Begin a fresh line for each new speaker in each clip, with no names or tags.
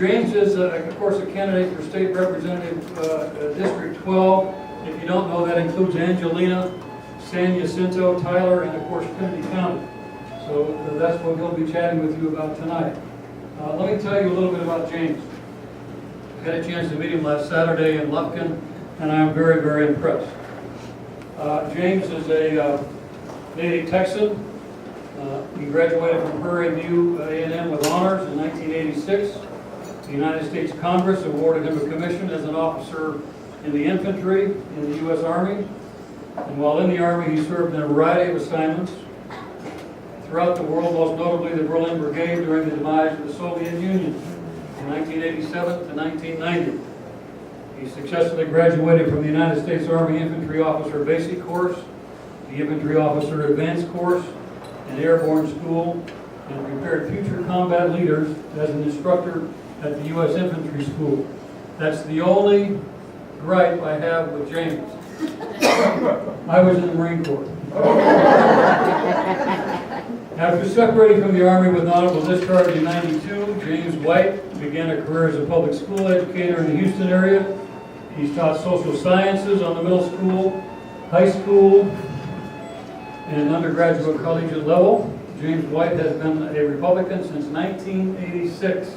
James is, of course, a candidate for State Representative District 12. If you don't know, that includes Angelina, San Jacinto, Tyler, and of course Trinity County. So that's what he'll be chatting with you about tonight. Let me tell you a little bit about James. I had a chance to meet him last Saturday in Lufkin, and I am very, very impressed. James is a native Texan. He graduated from Prairie View A&M with honors in 1986. The United States Congress awarded him a commission as an officer in the infantry in the U.S. Army. And while in the Army, he served in a variety of assignments throughout the world, most notably the Berlin Brigade during the demise of the Soviet Union in 1987 to 1990. He successfully graduated from the United States Army Infantry Officer Basic Course, the Infantry Officer Advanced Course, and Airborne School, and prepared future combat leaders as an instructor at the U.S. Infantry School. That's the only gripe I have with James. I was in the Marine Corps. After separating from the Army with honorable discharge in '92, James White began a career as a public school educator in the Houston area. He's taught social sciences on the middle school, high school, and undergraduate collegiate level. James White has been a Republican since 1986.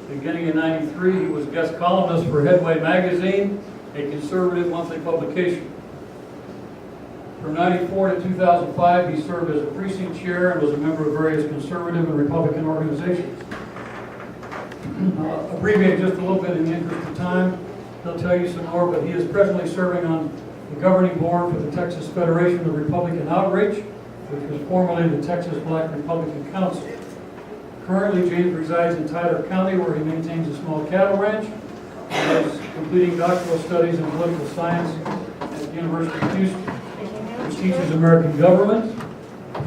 Beginning in '93, he was guest columnist for Headway magazine, a conservative monthly publication. From '94 to 2005, he served as a precinct chair and was a member of various conservative and Republican organizations. I'll abbreviate just a little bit in the interest of time. He'll tell you some more, but he is presently serving on the governing board for the Texas Federation of Republican Outreach, which was formerly the Texas Black Republican Council. Currently, James resides in Tyler County, where he maintains a small cattle ranch and is completing doctoral studies in political science at the University of Houston. He teaches American government,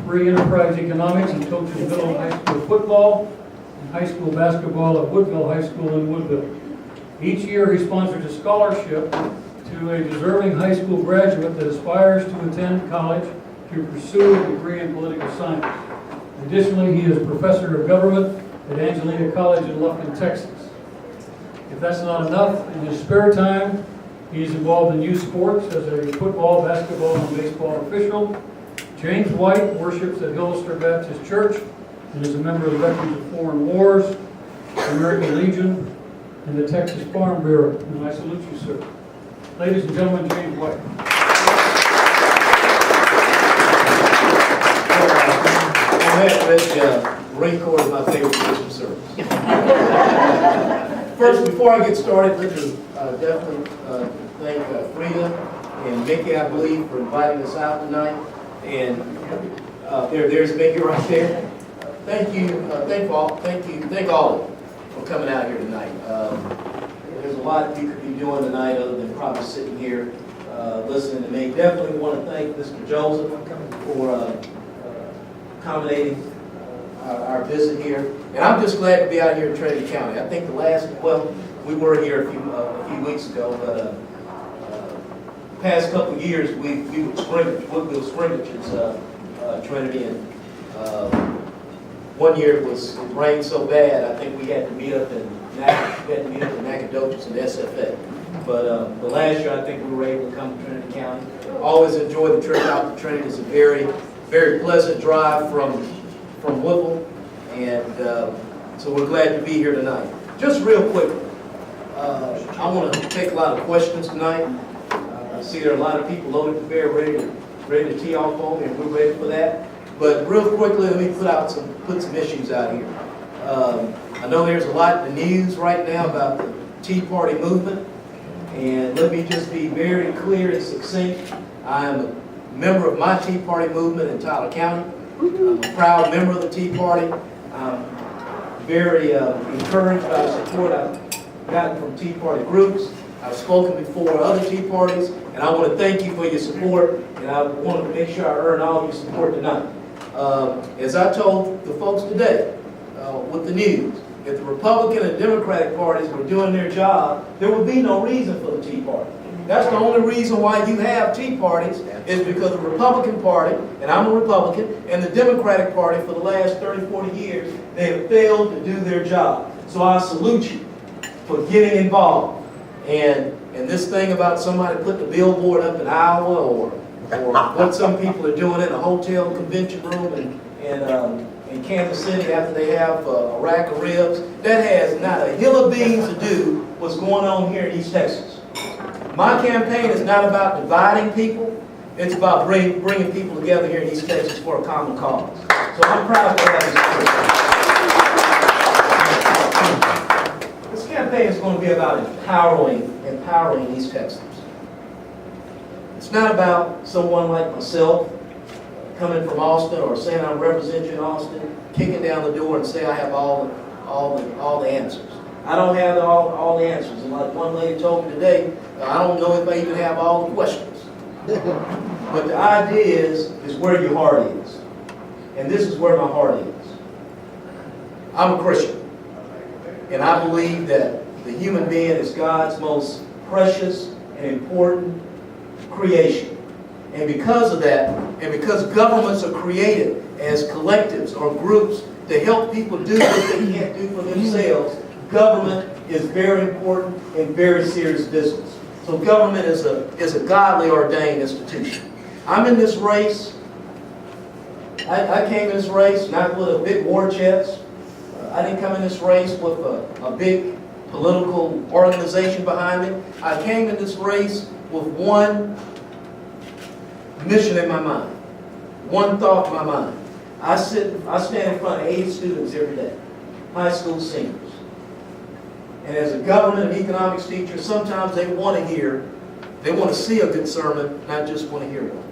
free enterprise economics, and coaches middle and high school football and high school basketball at Woodville High School in Woodville. Each year, he sponsors a scholarship to a deserving high school graduate that aspires to attend college to pursue a degree in political science. Additionally, he is professor of government at Angelina College in Lufkin, Texas. If that's not enough, in his spare time, he's involved in youth sports as a football, basketball, and baseball official. James White worships at Hillster Baptist Church and is a member of the Veterans of Foreign Wars, the American Legion, and the Texas Farm Bureau. And I salute you, sir. Ladies and gentlemen, James White.
Marine Corps is my favorite Christmas service. First, before I get started, let me definitely thank Frida and Mickey, I believe, for inviting us out tonight. And there's Mickey right there. Thank you, thank all of you for coming out here tonight. There's a lot you could be doing tonight other than probably sitting here listening to me. Definitely want to thank Mr. Joseph for accommodating our visit here. And I'm just glad to be out here in Trinity County. I think we were here a few weeks ago, but past couple of years we would Woodville scrimmages, Trinity, and one year it rained so bad I think we had to meet up in Nacogdoches and SFA. But last year I think we were able to come to Trinity County. Always enjoy the trip out to Trinity. It's a very, very pleasant drive from Woodville, and so we're glad to be here tonight. Just real quick, I want to take a lot of questions tonight. I see there are a lot of people loaded to bear, ready to tee off on me, and we're ready for that. But real quickly, let me put some issues out here. I know there's a lot in the news right now about the Tea Party movement, and let me just be very clear and succinct. I am a member of my Tea Party movement in Tyler County. I'm a proud member of the Tea Party. I'm very encouraged by the support I've gotten from Tea Party groups. I've spoken before other Tea Parties, and I want to thank you for your support, and I want to make sure I earn all your support tonight. As I told the folks today with the news, if the Republican and Democratic parties were doing their job, there would be no reason for the Tea Party. That's the only reason why you have Tea Parties is because the Republican Party, and I'm a Republican, and the Democratic Party for the last 30, 40 years, they have failed to do their job. So I salute you for getting involved. And this thing about somebody putting a billboard up in Iowa or what some people are doing in a hotel convention room in Kansas City after they have a rack of ribs, that has not a hill of beans to do what's going on here in East Texas. My campaign is not about dividing people. It's about bringing people together here in East Texas for a common cause. So I'm proud to have this group. This campaign is going to be about empowering East Texans. It's not about someone like myself coming from Austin or saying I'm representing Austin, kicking down the door and say I have all the answers. I don't have all the answers. And like one lady told me today, I don't know if I even have all the questions. But the idea is where your heart is. And this is where my heart is. I'm a Christian. And I believe that the human being is God's most precious and important creation. And because of that, and because governments are created as collectives or groups to help people do what they can't do for themselves, government is very important and very serious business. So government is a godly ordained institution. I'm in this race. I came in this race not with a big war chest. I didn't come in this race with a big political organization behind me. I came in this race with one mission in my mind, one thought in my mind. I stand in front of 80 students every day, high school seniors. And as a government and economics teacher, sometimes they want to see a good sermon, not just want to hear one.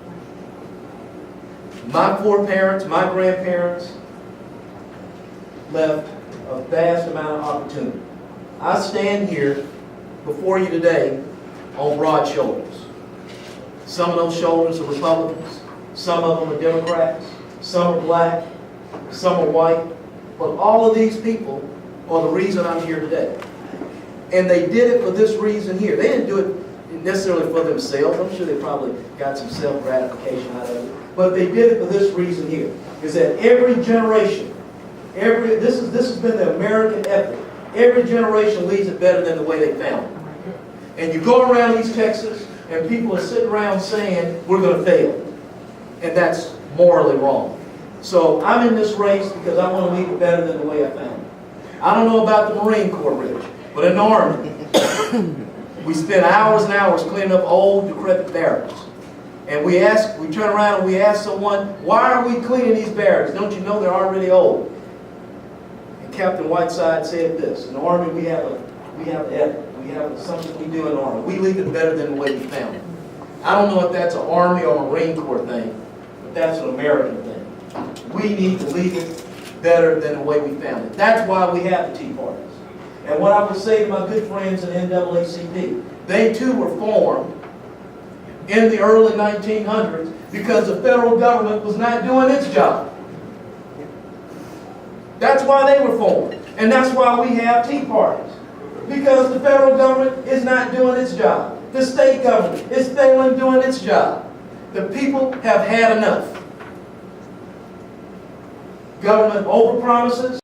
My foreparents, my grandparents left a vast amount of opportunity. I stand here before you today on broad shoulders. Some of those shoulders are Republicans, some of them are Democrats, some are black, some are white, but all of these people are the reason I'm here today. And they did it for this reason here. They didn't do it necessarily for themselves. I'm sure they probably got some self-gratification out of it. But they did it for this reason here. Is that every generation, this has been the American ethic. Every generation leaves it better than the way they found it. And you go around East Texas, and people are sitting around saying, we're going to fail. And that's morally wrong. So I'm in this race because I want to leave it better than the way I found it. I don't know about the Marine Corps, Rich, but in the Army, we spend hours and hours cleaning up old, decrepit barracks. And we turn around and we ask someone, why are we cleaning these barracks? Don't you know they're already old? And Captain Whiteside said this, in the Army we have an ethic. We have something we do in the Army. We leave it better than the way we found it. I don't know if that's an Army or Marine Corps thing, but that's an American thing. We need to leave it better than the way we found it. That's why we have the Tea Parties. And what I would say to my good friends in NAACP, they too were formed in the early 1900s because the federal government was not doing its job. That's why they were formed. And that's why we have Tea Parties. Because the federal government is not doing its job. The state government is failing doing its job. The people have had enough. Government overpromises.